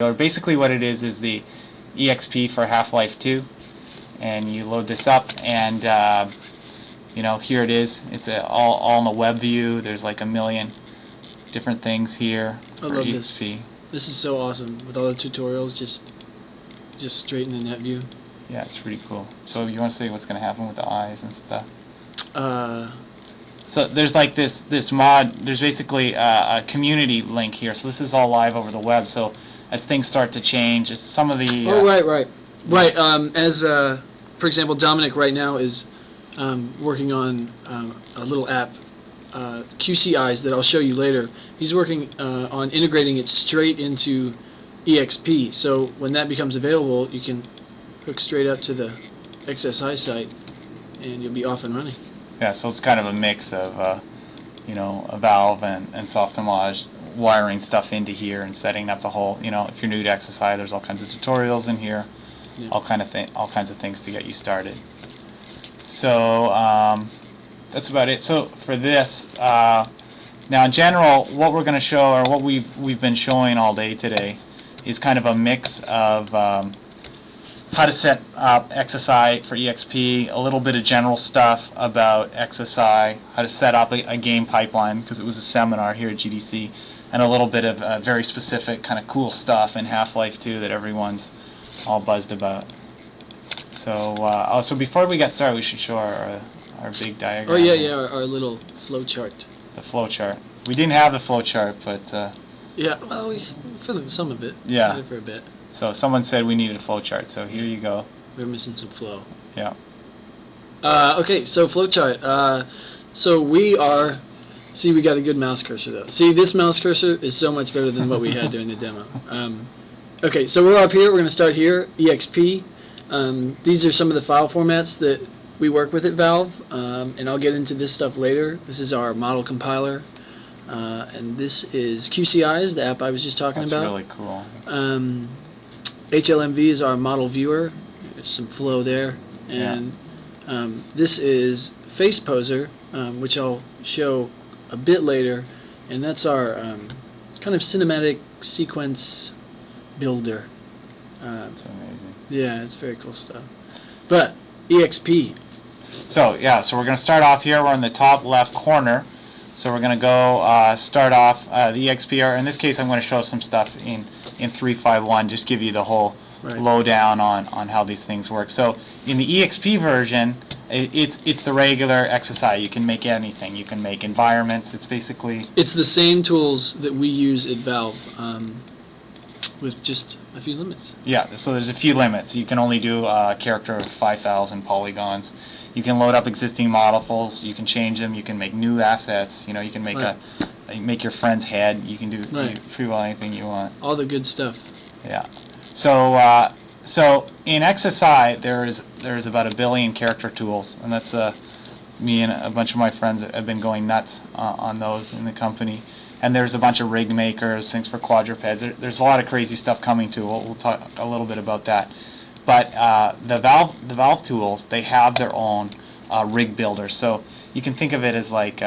Or basically what it is the EXP for Half-Life 2, and you load this up, and here it is. It's all in the web view. There's like a million different things here for I love EXP. This is so awesome with all the tutorials just straight in the net view. Yeah, it's pretty cool. So you want to say what's going to happen with the eyes and stuff? So there's like this mod. There's basically a community link here. So this is all live over the web. So as things start to change, some of the right. As for example, Dominic right now is working on a little app, QC Eyes, that I'll show you later. He's working on integrating it straight into EXP. So when that becomes available, you can hook straight up to the XSI site, and you'll be off and running. Yeah, so it's kind of a mix of, a Valve and Softimage wiring stuff into here and setting up the whole. If you're new to XSI, there's all kinds of tutorials in here, yeah. all kinds of things to get you started. So that's about it. So for this, now in general, what we're going to show, or what we've been showing all day today, is kind of a mix of how to set up XSI for EXP, a little bit of general stuff about XSI, how to set up a game pipeline, because it was a seminar here at GDC, and a little bit of very specific kind of cool stuff in Half-Life 2 that everyone's all buzzed about. So, so before we get started, we should show our big diagram. Oh yeah, our little flow chart. The flow chart. We didn't have the flow chart, but yeah, well, we filled in some of it. Yeah. For a bit. So someone said we needed a flow chart, so here you go. We're missing some flow. Yeah. Okay, so flow chart. So we are. See, we got a good mouse cursor though. See, this mouse cursor is so much better than what we had during the demo. Okay, so we're up here. We're going to start here. EXP. These are some of the file formats that we work with at Valve, and I'll get into this stuff later. This is our model compiler, and this is QC Eyes, the app I was just talking about. That's really cool. HLMV is our model viewer. There's some flow there, and this is Face Poser, which I'll show a bit later, and that's our kind of cinematic sequence builder. That's amazing. Yeah, it's very cool stuff. But EXP. So so we're going to start off here. We're in the top left corner. So we're going to go start off the EXP. Or in this case, I'm going to show some stuff in 3.5.1, just give you the whole lowdown on how these things work. So in the EXP version, it's the regular XSI. You can make anything. You can make environments. It's basically... It's the same tools that we use at Valve, with just a few limits. Yeah, so there's a few limits. You can only do a character of 5,000 polygons. You can load up existing models. You can change them. You can make new assets. You can make make your friend's head. You can do pretty well anything you want. All the good stuff. Yeah. So so in XSI there's about 1 billion character tools, and that's me and a bunch of my friends have been going nuts on those in the company. And there's a bunch of rig makers, things for quadrupeds. There's a lot of crazy stuff coming too. We'll talk a little bit about that. But the Valve tools, they have their own rig builder. So you can think of it as like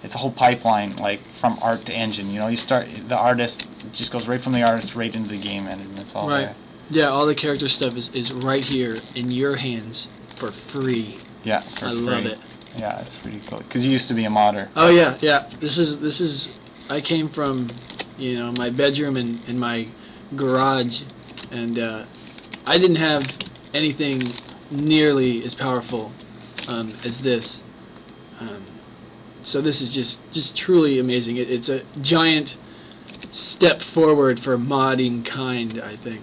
it's a whole pipeline, like from art to engine. You start, the artist just goes right from the artist right into the game engine. It's all there. Yeah, all the character stuff is right here in your hands for free. Yeah, for free. I love it. Yeah, it's pretty cool. Because you used to be a modder. Oh yeah. This is. I came from, my bedroom and my garage, and I didn't have anything nearly as powerful as this. So this is just truly amazing. It's a giant step forward for modding kind, I think.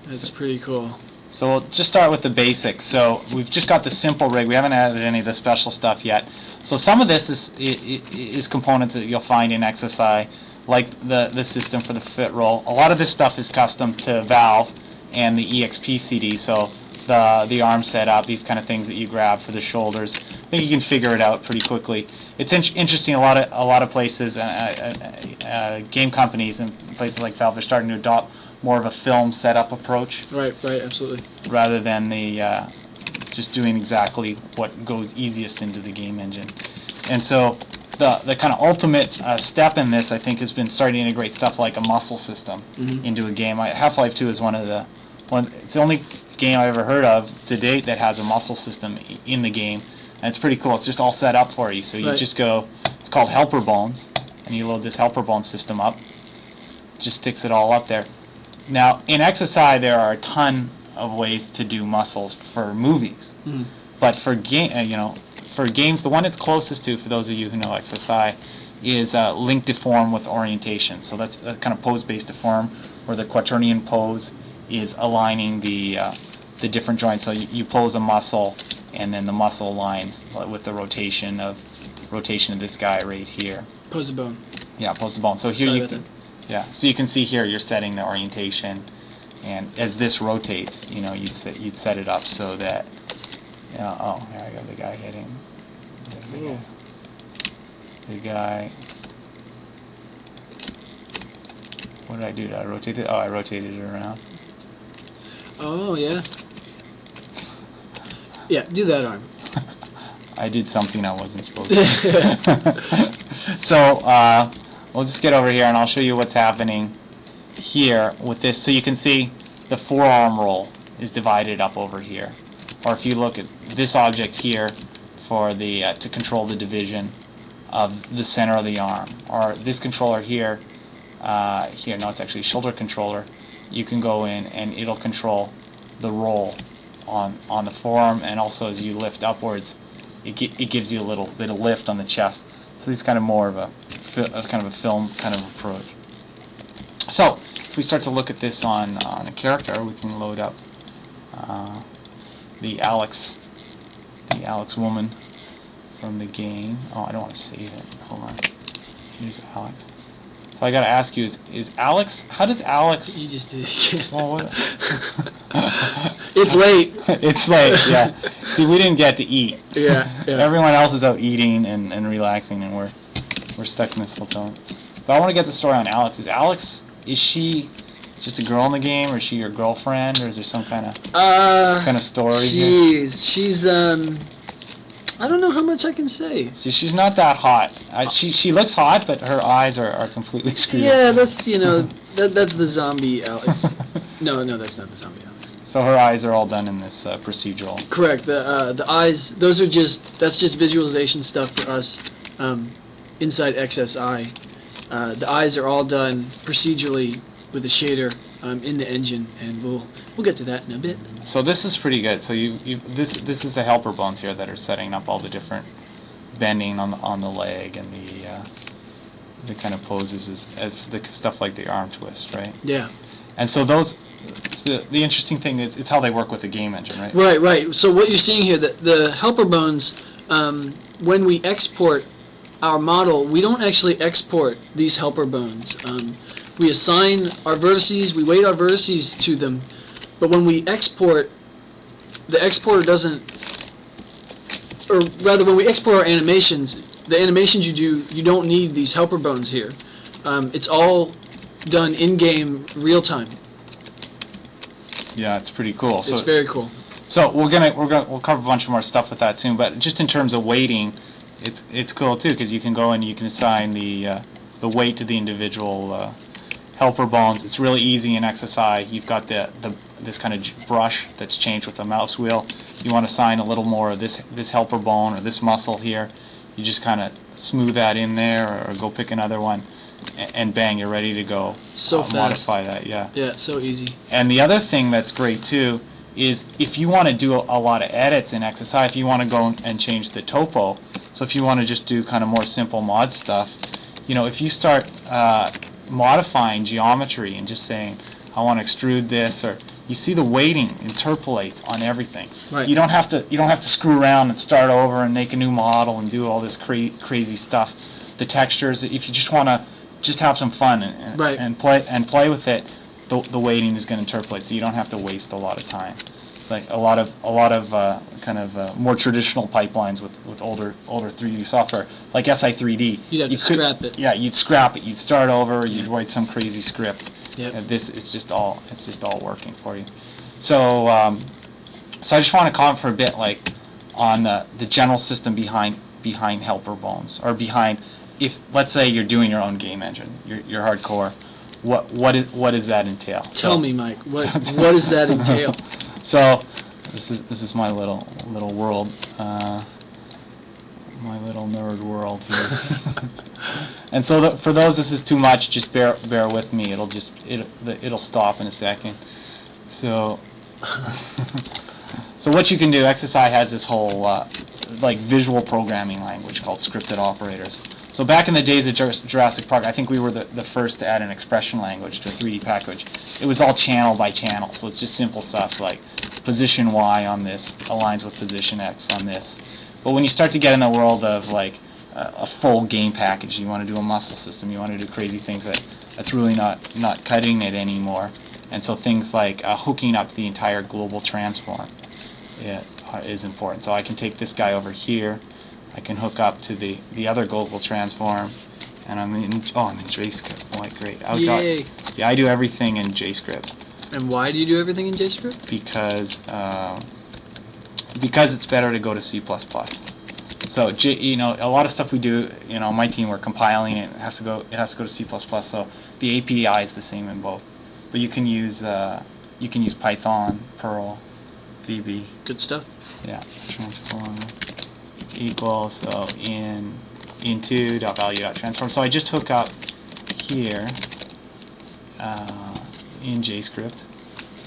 That's pretty cool. So we'll just start with the basics. So we've just got the simple rig. We haven't added any of the special stuff yet. So some of this is components that you'll find in XSI, like the system for the fit roll. A lot of this stuff is custom to Valve and the EXP CD. So the arm setup, these kind of things that you grab for the shoulders. I think you can figure it out pretty quickly. It's interesting. A lot of places, game companies and places like Valve, are starting to adopt more of a film setup approach. Right, absolutely. Rather than the just doing exactly what goes easiest into the game engine. And so the kind of ultimate step in this, I think, has been starting to integrate stuff like a muscle system into a game. Half-Life 2 is it's the only game I've ever heard of to date that has a muscle system in the game, and it's pretty cool. It's just all set up for you. So you just go, it's called Helper Bones, and you load this Helper Bones system up. Just sticks it all up there. Now, in XSI, there are a ton of ways to do muscles for movies, but for for games, the one it's closest to, for those of you who know XSI, is link deform with orientation. So that's a kind of pose-based deform, where the quaternion pose is aligning the different joints. So you pose a muscle, and then the muscle aligns with the rotation of this guy right here. Pose a bone. Yeah, pose a bone. So here so you can see here you're setting the orientation, and as this rotates, you'd set it up so that. Oh, there I go. The guy hitting. The guy. What did I do? Did I rotate it? Oh, I rotated it around. Oh, yeah. Yeah, do that arm. I did something I wasn't supposed to. So, we'll just get over here and I'll show you what's happening here with this. So you can see the forearm roll is divided up over here. Or if you look at this object here for the to control the division of the center of the arm, or this controller here, no, it's actually a shoulder controller. You can go in and it'll control the roll on the forearm, and also as you lift upwards, it gives you a little bit of lift on the chest. So this is kind of more of a kind of a film kind of approach. So if we start to look at this on a character, we can load up the Alex woman from the game. Oh, I don't want to save it. Hold on. Here's Alex. So I got to ask you: is Alex? How does Alex? You just did it again. Well, what? It's late. It's late. Yeah. See, we didn't get to eat. Yeah. Everyone else is out eating and relaxing, and we're stuck in this hotel. But I want to get the story on Alex. Is she just a girl in the game, or is she your girlfriend, or is there some kind of story here? She's I don't know how much I can say. See, she's not that hot. She looks hot, but her eyes are completely screwed. Yeah, that's that's the zombie Alex. No, that's not the zombie Alex. So her eyes are all done in this procedural. Correct. The eyes, that's just visualization stuff for us inside XSI. The eyes are all done procedurally with a shader in the engine, and we'll get to that in a bit. So this is pretty good. So this is the helper bones here that are setting up all the different bending on the leg and the kind of poses as the stuff like the arm twist, right? Yeah. And so the interesting thing is it's how they work with the game engine, right? Right. So what you're seeing here, the helper bones, when we export our model, we don't actually export these helper bones. We assign our vertices, we weight our vertices to them, but when we export, the exporter doesn't, or rather when we export our animations, the animations you don't need these helper bones here. It's all done in-game, real-time. Yeah, it's pretty cool. It's very cool. So we'll cover a bunch more stuff with that soon, but just in terms of weighting, it's cool too, because you can go and you can assign the weight to the individual helper bones. It's really easy in XSI. You've got this kind of brush that's changed with the mouse wheel. You want to assign a little more of this helper bone or this muscle here. You just kind of smooth that in there, or go pick another one, and bang, you're ready to go. So fast. Modify that, yeah. Yeah, it's so easy. And the other thing that's great too is if you want to do a lot of edits in XSI, if you want to go and change the topo, so if you want to just do kind of more simple mod stuff, if you start modifying geometry and just saying, I want to extrude this, or you see the weighting interpolates on everything. Right. You don't have to screw around and start over and make a new model and do all this crazy stuff. The textures, if you just want to just have some fun and play with it, the weighting is going to interpolate, so you don't have to waste a lot of time. Like a lot of more traditional pipelines with older 3D software, like SI3D. You'd have to scrap it. Yeah, you'd scrap it. You'd start over. You'd write some crazy script. Yep. It's just all working for you. So I just want to comment for a bit, like on the general system behind behind helper bones, or behind, if let's say you're doing your own game engine, you're hardcore. What does that entail? Tell me, Mike. What does that entail? So this is my little world, my little nerd world here. And so for those this is too much, just bear with me. It'll stop in a second. So so what you can do, XSI has this whole like visual programming language called scripted operators. So back in the days of Jurassic Park, I think we were the first to add an expression language to a 3D package. It was all channel by channel, so it's just simple stuff like position Y on this aligns with position X on this. But when you start to get in the world of like a full game package, you want to do a muscle system, you want to do crazy things, that's really not cutting it anymore. And so things like hooking up the entire global transform is important. So I can take this guy over here, I can hook up to the other global transform, and I'm in JScript. Oh, like great. Yay. Yeah, I do everything in JScript. And why do you do everything in JScript? Because it's better to go to C++. So a lot of stuff we do, my team, we're compiling it. It has to go to C++. So the API is the same in both. But you can use Python, Perl, VB. Good stuff. Yeah, transform equals, so into .value.transform. So I just hook up here in JScript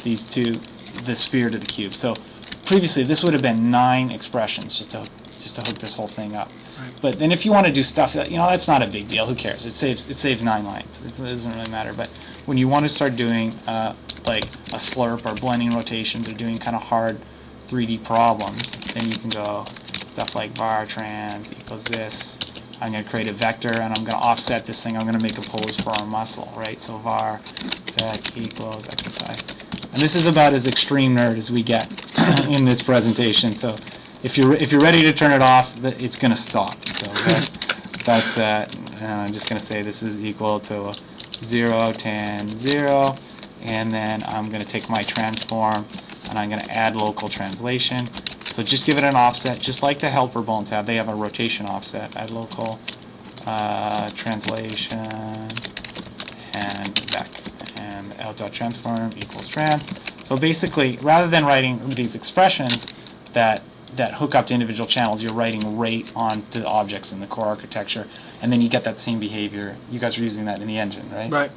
these two, the sphere to the cube. So previously this would have been 9 expressions just to hook this whole thing up. Right. But then if you want to do stuff that, that's not a big deal. Who cares? It saves 9 lines. It doesn't really matter. But when you want to start doing like a slurp or blending rotations or doing kind of hard 3D problems, then you can go stuff like var trans equals this. I'm going to create a vector and I'm going to offset this thing. I'm going to make a pose for our muscle, right? So var vec equals XSI. And this is about as extreme nerd as we get in this presentation. So if you're ready to turn it off, it's going to stop. So that's that. And I'm just going to say this is equal to 0, 10, 0. And then I'm going to take my transform and I'm going to add local translation. So just give it an offset, just like the helper bones have. They have a rotation offset. Add local translation and back. And out.transform equals trans. So basically, rather than writing these expressions that hook up to individual channels, you're writing right onto the objects in the core architecture, and then you get that same behavior. You guys are using that in the engine, right?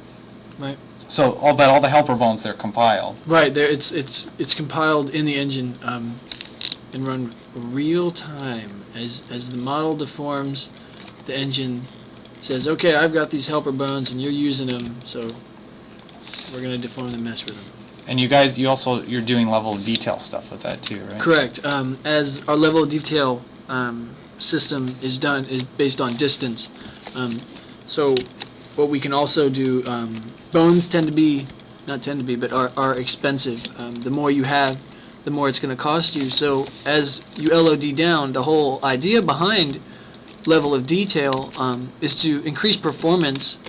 Right. So all the helper bones, they're compiled. Right. There, it's compiled in the engine and run real time as the model deforms. The engine says, "Okay, I've got these helper bones, and you're using them, so we're going to deform them, mess with them." And you're doing level of detail stuff with that too, right? Correct. As our level of detail system is based on distance. So what we can also do, bones are expensive. The more you have, the more it's going to cost you. So as you LOD down, the whole idea behind level of detail is to increase performance,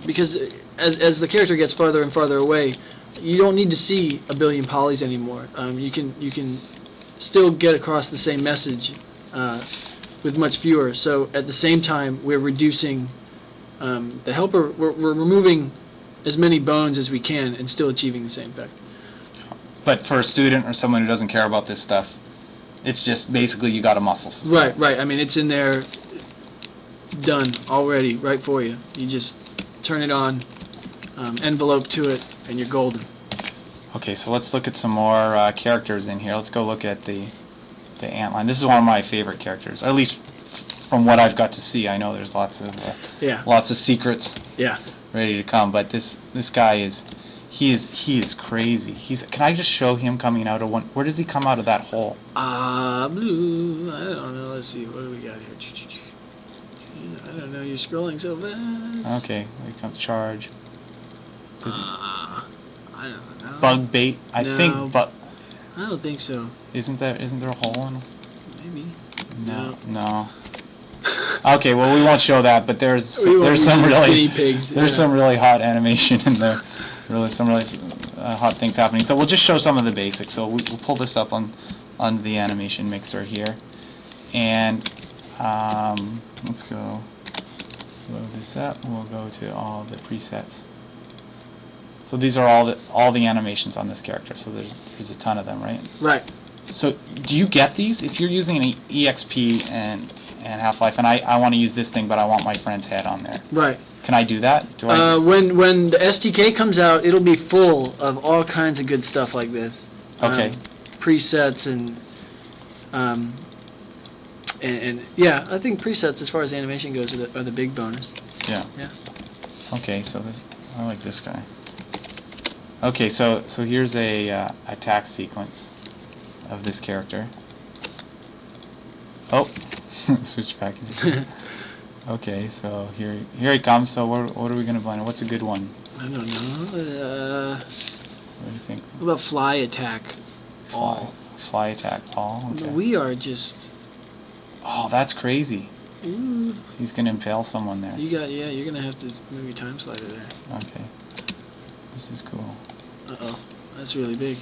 because as the character gets farther and farther away, you don't need to see a billion polys anymore. You can still get across the same message with much fewer. So at the same time, we're reducing the helper. We're removing as many bones as we can and still achieving the same effect. But for a student or someone who doesn't care about this stuff, it's just basically you got a muscle system. Right. I mean, it's in there, done already, right for you. You just turn it on, envelope to it, and you're golden. Okay, so let's look at some more characters in here. Let's go look at the antline. This is one of my favorite characters, or at least from what I've got to see. I know there's lots of secrets ready to come, but this guy is crazy. Can I just show him coming out of one? Where does he come out of that hole? Blue. I don't know. Let's see. What do we got here? I don't know. You're scrolling so fast. Okay, here comes charge. I don't know. Bug bait. I don't think so. Isn't there a hole in? Maybe. No. Okay, well we won't show that, but there's some really hot animation in there. Some really hot things happening. So we'll just show some of the basics. So we'll pull this up on the animation mixer here, and let's go load this up, and we'll go to all the presets. So these are all the animations on this character. So there's a ton of them, right? Right. So do you get these if you're using an EXP and Half-Life, and I want to use this thing, but I want my friend's head on there? Right. Can I do that? Do I? When the SDK comes out, it'll be full of all kinds of good stuff like this. Okay. Presets and yeah, I think presets as far as animation goes are the big bonus. Yeah. Yeah. Okay, so I like this guy. Okay, so here's a attack sequence of this character. Oh, switch back. Okay, so here he comes. So what are we gonna blend? What's a good one? I don't know. What do you think? What about fly attack? Fly attack all. Okay. We are just. Oh, that's crazy. Ooh. He's gonna impale someone there. You're gonna have to move your time slider there. Okay. This is cool. Uh-oh. That's really big.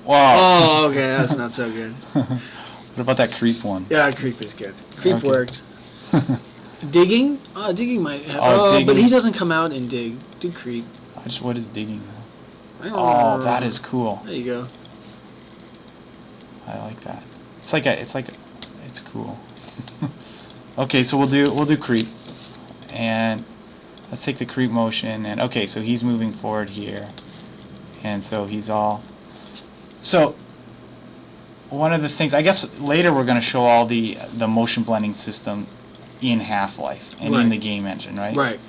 Wow. Oh, okay, that's not so good. What about that creep one? Yeah, creep is good. Creep Okay. worked. Digging? Digging might have... Digging. But he doesn't come out in dig. Do creep. What is digging though? Oh, that is cool. There you go. I like that. It's cool. Okay, so we'll do creep, and let's take the creep motion, and okay, so he's moving forward here, and so he's all. So one of the things, I guess later we're going to show all the motion blending system in Half-Life and in the game engine, right? Right.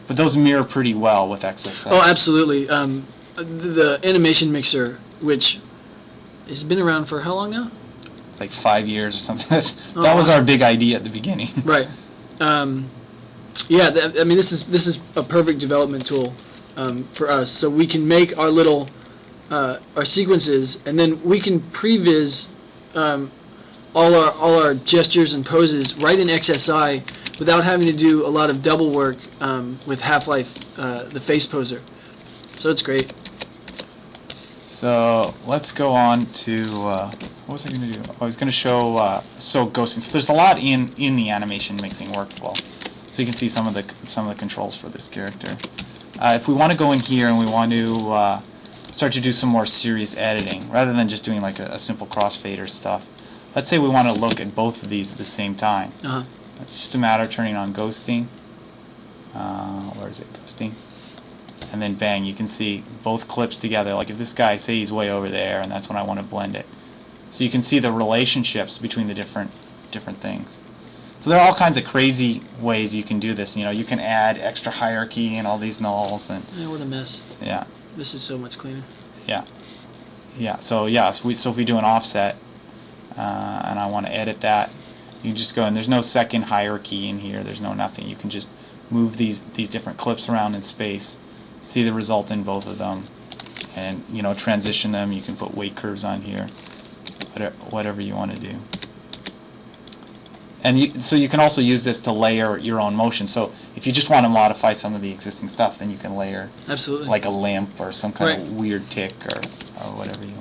But those mirror pretty well with XSL. Oh, absolutely. The animation mixer, which has been around for how long now? Like 5 years or something. That was our big idea at the beginning. Right. Yeah. I mean, this is a perfect development tool for us. So we can make our little our sequences, and then we can previs all our gestures and poses right in XSI without having to do a lot of double work with Half-Life, the face poser. So it's great. So let's go on to what was I going to do? I was going to show ghosting. So there's a lot in the animation mixing workflow. So you can see some of the controls for this character. If we want to go in here and we want to start to do some more serious editing, rather than just doing like a simple crossfader stuff, let's say we want to look at both of these at the same time. It's just a matter of turning on ghosting. Where is it? Ghosting. And then bang, you can see both clips together. Like if this guy, say he's way over there, and that's when I want to blend it. So you can see the relationships between the different things. So there are all kinds of crazy ways you can do this. You know, you can add extra hierarchy and all these nulls and. Yeah, what a mess. Yeah. This is so much cleaner. Yeah. Yeah. So yeah. So if we do an offset, and I want to edit that, you can just go, and there's no second hierarchy in here. There's no nothing. You can just move these different clips around in space. See the result in both of them, and transition them. You can put weight curves on here, whatever you want to do. And so you can also use this to layer your own motion. So if you just want to modify some of the existing stuff, then you can layer absolutely like a lamp or some kind of weird tick or whatever you